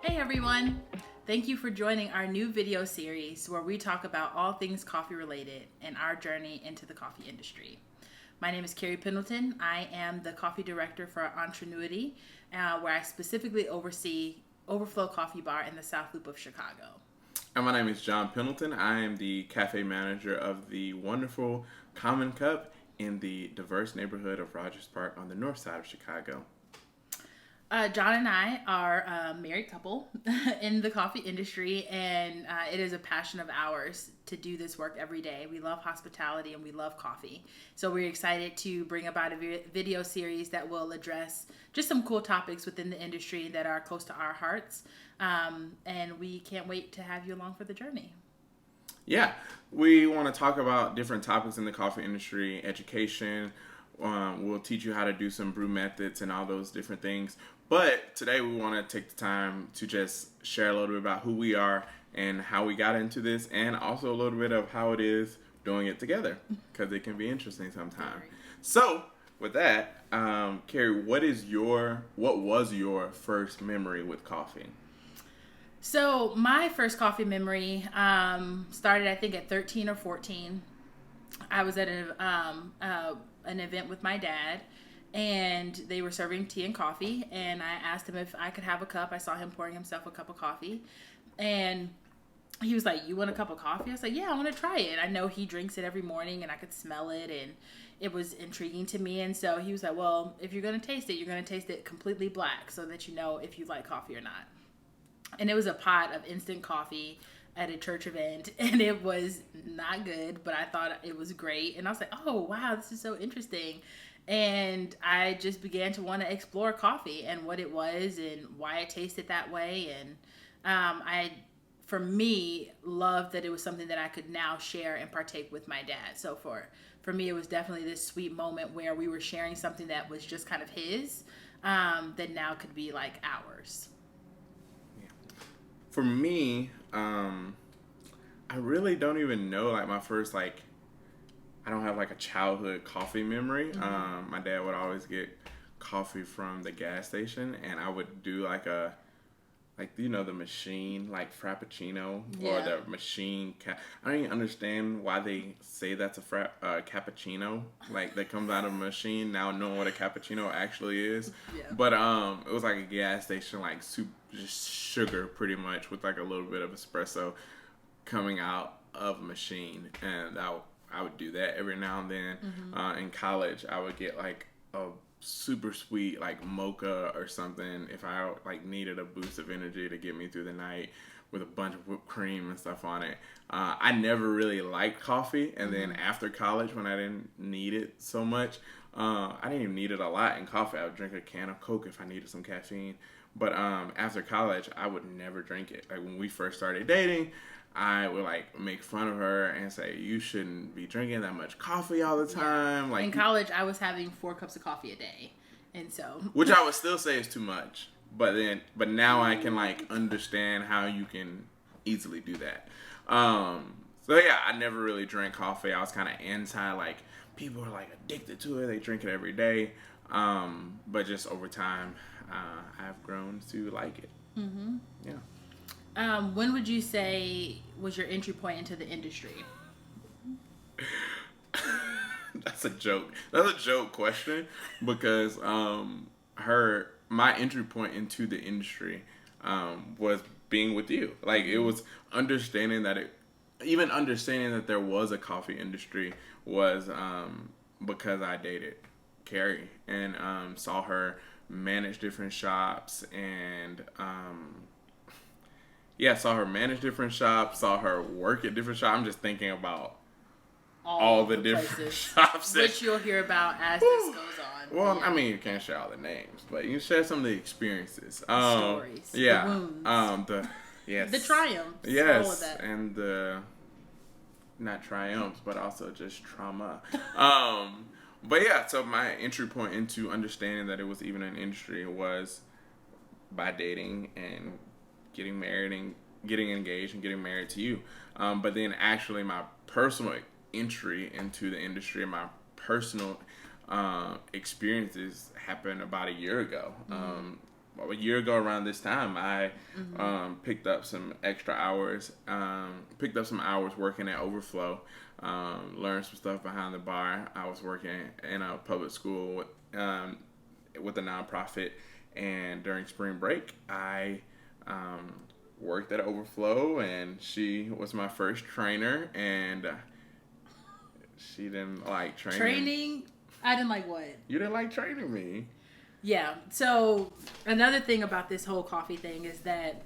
Hey everyone! Thank you for joining our new video series where we talk about all things coffee related and our journey into the coffee industry. My name is Kari Pendleton. I am the coffee director for Entrenuity, where I specifically oversee Overflow Coffee Bar in the South Loop of Chicago. And my name is John Pendleton. I am the cafe manager of the wonderful Common Cup in the diverse neighborhood of Rogers Park on the north side of Chicago. John and I are a married couple in the coffee industry, and it is a passion of ours to do this work every day. We love hospitality and we love coffee. So we're excited to bring about a video series that will address just some cool topics within the industry that are close to our hearts. And we can't wait to have you along for the journey. Yeah, we want to talk about different topics in the coffee industry, education. We'll teach you how to do some brew methods and all those different things. But today we want to take the time to just share a little bit about who we are and how we got into this, and also a little bit of how it is doing it together, because it can be interesting sometimes. So with that, Kari, what was your first memory with coffee? So my first coffee memory started, I think, at 13 or 14. I was at an event with my dad, and they were serving tea and coffee, and I asked him if I could have a cup. I saw him pouring himself a cup of coffee, and he was like, "You want a cup of coffee?" I was like, "Yeah, I want to try it." I know he drinks it every morning, and I could smell it, and it was intriguing to me. And so he was like, "Well, if you're going to taste it, you're going to taste it completely black so that you know if you like coffee or not." And it was a pot of instant coffee at a church event, and it was not good, but I thought it was great. And I was like, "Oh, wow, this is so interesting." And I just began to want to explore coffee and what it was and why it tasted that way. And for me, loved that it was something that I could now share and partake with my dad. So for me, it was definitely this sweet moment where we were sharing something that was just kind of his, that now could be like ours. For me, I really don't even know, like, my first, like, I don't have, like, a childhood coffee memory. Mm-hmm. My dad would always get coffee from the gas station, and I would do, the machine, like, Frappuccino, or the machine, I don't even understand why they say that's a cappuccino, like, that comes out of a machine, now knowing what a cappuccino actually is. Yeah. But, it was, like, a gas station, like, just sugar, pretty much, with, like, a little bit of espresso coming out of a machine, and I would do that every now and then. Mm-hmm. In college, I would get like a super sweet like mocha or something if I like needed a boost of energy to get me through the night, with a bunch of whipped cream and stuff on it. I never really liked coffee, and then after college, when I didn't need it so much, I didn't even need it a lot in coffee. I would drink a can of Coke if I needed some caffeine. But after college, I would never drink it. Like, when we first started dating, I would like make fun of her and say, "You shouldn't be drinking that much coffee all the time." Yeah. Like, in college, I was having 4 cups of coffee a day, and so which I would still say is too much. But now I can like understand how you can easily do that. So yeah, I never really drank coffee. I was kind of anti, like, people are like addicted to it. They drink it every day. But just over time, I've grown to like it. Mm-hmm. Yeah. When would you say was your entry point into the industry? That's a joke. That's a joke question, because my entry point into the industry was being with you. Like, it was understanding that there was a coffee industry was because I dated Kari and saw her manage different shops, and saw her work at different shops. I'm just thinking about all the different places, shops which you'll hear about as this goes on. Well, yeah. I mean, you can't share all the names, but you can share some of the experiences, stories, yeah, the wounds, the the triumphs, yes, all of that, and the not triumphs, but also just trauma. But yeah, so my entry point into understanding that it was even an industry was by dating and getting married and getting engaged and getting married to you. But then actually my personal entry into the industry, my personal experiences happened about a year ago. a year ago around this time, I picked up some extra hours, picked up some hours working at Overflow, learned some stuff behind the bar. I was working in a public school with a nonprofit, and during spring break, I worked at Overflow, and she was my first trainer, and she didn't like training. Training? I didn't like what? You didn't like training me. Yeah. So another thing about this whole coffee thing is that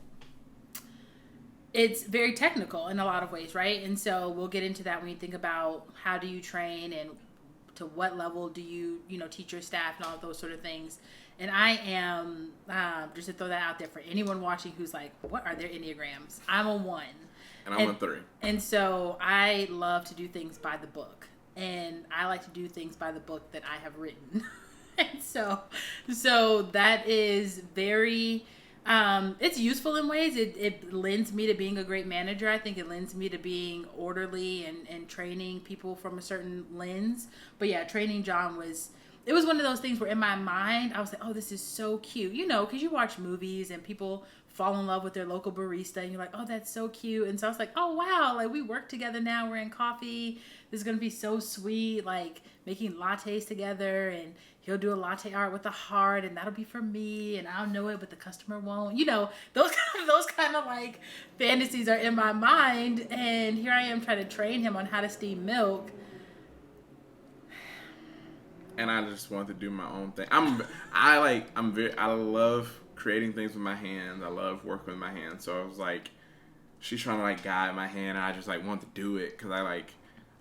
it's very technical in a lot of ways, right? And so we'll get into that when you think about how do you train and to what level do you, teach your staff and all of those sort of things. And I am, just to throw that out there for anyone watching who's like, what are their Enneagrams? I'm a 1. And I'm a 3. And so I love to do things by the book. And I like to do things by the book that I have written. And so that is very, it's useful in ways. It lends me to being a great manager. I think it lends me to being orderly and training people from a certain lens. But yeah, training John it was one of those things where in my mind, I was like, oh, this is so cute. Because you watch movies and people fall in love with their local barista and you're like, oh, that's so cute. And so I was like, oh, wow, like we work together now. We're in coffee. This is going to be so sweet, like making lattes together, and he'll do a latte art with a heart, and that'll be for me, and I'll know it, but the customer won't. Those kind of like fantasies are in my mind, and here I am trying to train him on how to steam milk. And I just want to do my own thing. I love creating things with my hands. I love working with my hands. So I was like, she's trying to like guide my hand, and I just like want to do it because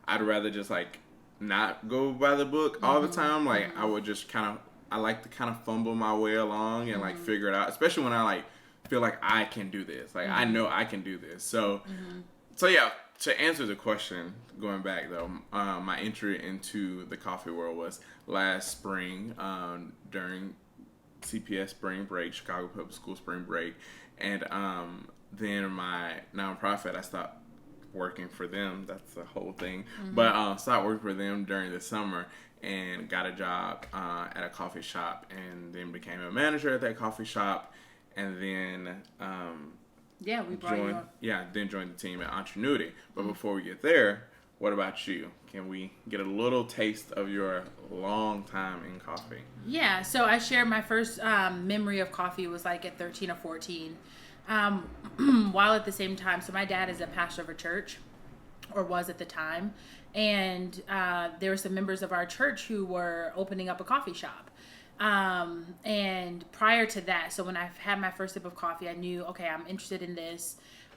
I'd rather just like not go by the book all the time. Like I would just I like to kind of fumble my way along and like figure it out, especially when I like feel like I can do this. Like I know I can do this. So yeah, to answer the question, going back though, my entry into the coffee world was last spring during CPS spring break, Chicago Public School spring break, and then my nonprofit, I stopped working for them. That's the whole thing. But stopped working for them during the summer and got a job at a coffee shop, and then became a manager at that coffee shop, and then we brought you on. Then joined the team at Entrenuity. But before we get there, what about you? Can we get a little taste of your long time in coffee? Yeah, so I shared my first memory of coffee was like at 13 or 14. While at the same time, so my dad is a pastor of a church, or was at the time, and there were some members of our church who were opening up a coffee shop. And prior to that, so when I had my first sip of coffee, I knew, okay, I'm interested in this.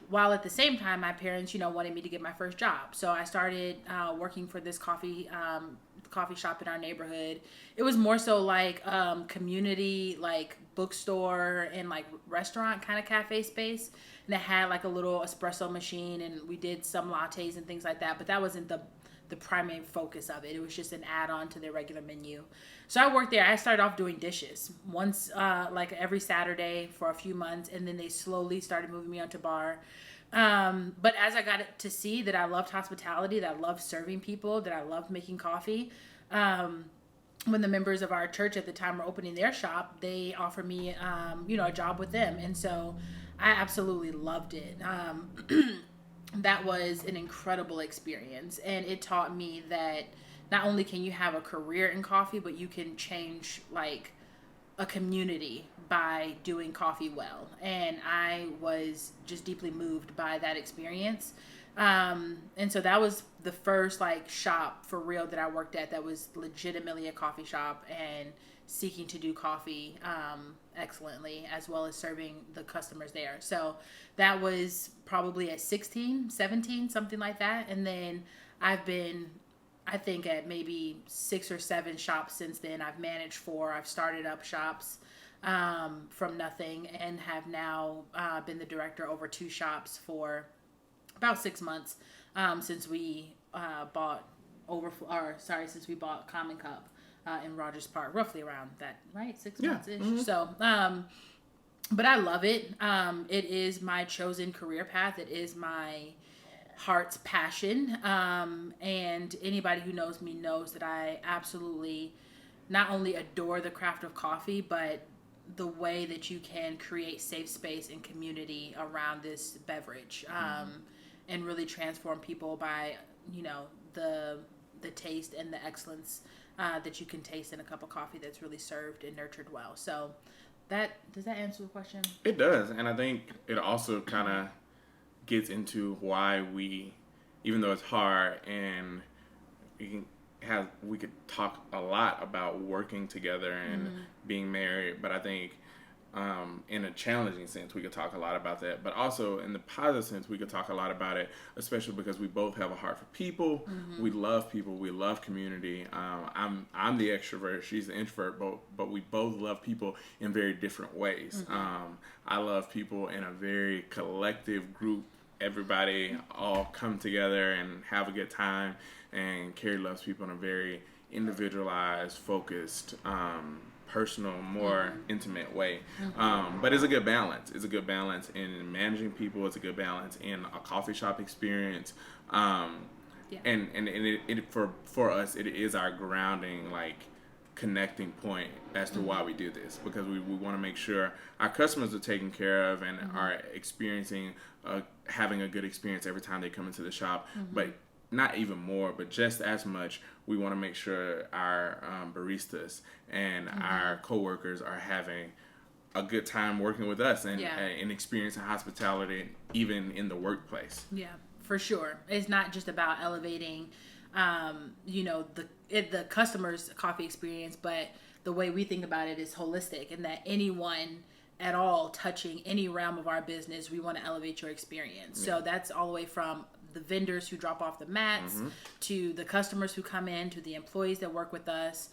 While at the same time, my parents, wanted me to get my first job. So I started working for this coffee shop in our neighborhood. It was more so like community, like bookstore and like restaurant kind of cafe space. And it had like a little espresso machine, and we did some lattes and things like that. But that wasn't the primary focus of it. It was just an add-on to their regular menu. So I worked there. I started off doing dishes once, like every Saturday for a few months, and then they slowly started moving me onto bar. But as I got to see that I loved hospitality, that I loved serving people, that I loved making coffee, when the members of our church at the time were opening their shop, they offered me, a job with them. And so I absolutely loved it. That was an incredible experience, and it taught me that not only can you have a career in coffee, but you can change like a community by doing coffee well. And I was just deeply moved by that experience. And so that was the first like shop for real that I worked at that was legitimately a coffee shop and seeking to do coffee excellently, as well as serving the customers there. So that was probably at 16, 17, something like that. And then I've been, I think, at maybe 6 or 7 shops since then. I've managed 4. I've started up shops from nothing, and have now been the director over 2 shops for about 6 months since we bought since we bought Common Cup in Rogers Park, roughly around that, right? 6 months-ish. Mm-hmm. So, but I love it. It is my chosen career path. It is my heart's passion. And anybody who knows me knows that I absolutely not only adore the craft of coffee, but the way that you can create safe space and community around this beverage, and really transform people by, you know, the taste and the excellence that you can taste in a cup of coffee that's really served and nurtured well. So does that answer the question? It does, and I think it also kind of gets into why we, even though it's hard and we could talk a lot about working together and being married, but I think in a challenging sense we could talk a lot about that, but also in the positive sense we could talk a lot about it, especially because we both have a heart for people. We love people, we love community. I'm the extrovert, she's the introvert, but we both love people in very different ways. I love people in a very collective group, everybody all come together and have a good time, and Kari loves people in a very individualized, focused, personal, more intimate way. But it's a good balance. It's a good balance in managing people. It's a good balance in a coffee shop experience. And it for us, it is our grounding, like, connecting point as to why we do this, because we want to make sure our customers are taken care of and are experiencing having a good experience every time they come into the shop. But not even more, but just as much, we want to make sure our baristas and our coworkers are having a good time working with us and experiencing hospitality even in the workplace. Yeah, for sure. It's not just about elevating, you know, the customer's coffee experience, but the way we think about it is holistic, and that anyone at all touching any realm of our business, we want to elevate your experience. So that's all the way from the vendors who drop off the mats to the customers who come in, to the employees that work with us,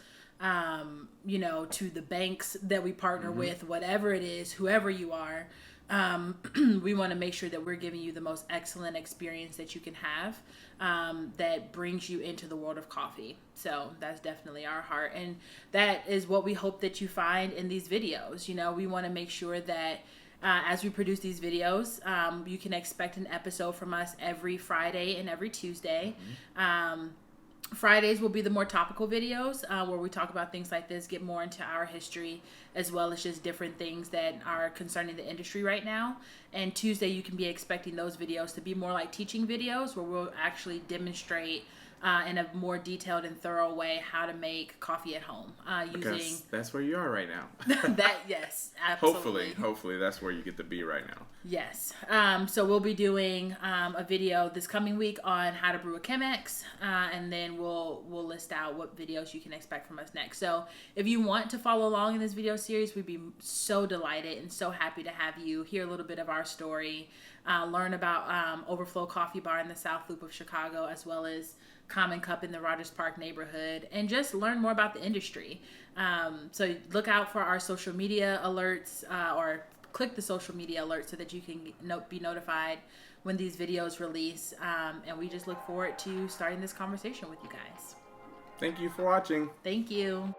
you know, to the banks that we partner with, whatever it is, whoever you are. We want to make sure that we're giving you the most excellent experience that you can have, that brings you into the world of coffee. So that's definitely our heart, and that is what we hope that you find in these videos. You know, we want to make sure that as we produce these videos, you can expect an episode from us every Friday and every Tuesday. Fridays will be the more topical videos, where we talk about things like this, get more into our history, as well as just different things that are concerning the industry right now. And Tuesday, you can be expecting those videos to be more like teaching videos, where we'll actually demonstrate in a more detailed and thorough way how to make coffee at home using. That's where you are right now. Yes, absolutely. Hopefully that's where you get to be right now. Yes. So we'll be doing a video this coming week on how to brew a Chemex, and then we'll list out what videos you can expect from us next. So if you want to follow along in this video series, we'd be so delighted and so happy to have you hear a little bit of our story, learn about Overflow Coffee Bar in the South Loop of Chicago, as well as Common Cup in the Rogers Park neighborhood, and just learn more about the industry. So look out for our social media alerts, or click the social media alert so that you can be notified when these videos release. And we just look forward to starting this conversation with you guys. Thank you for watching. Thank you.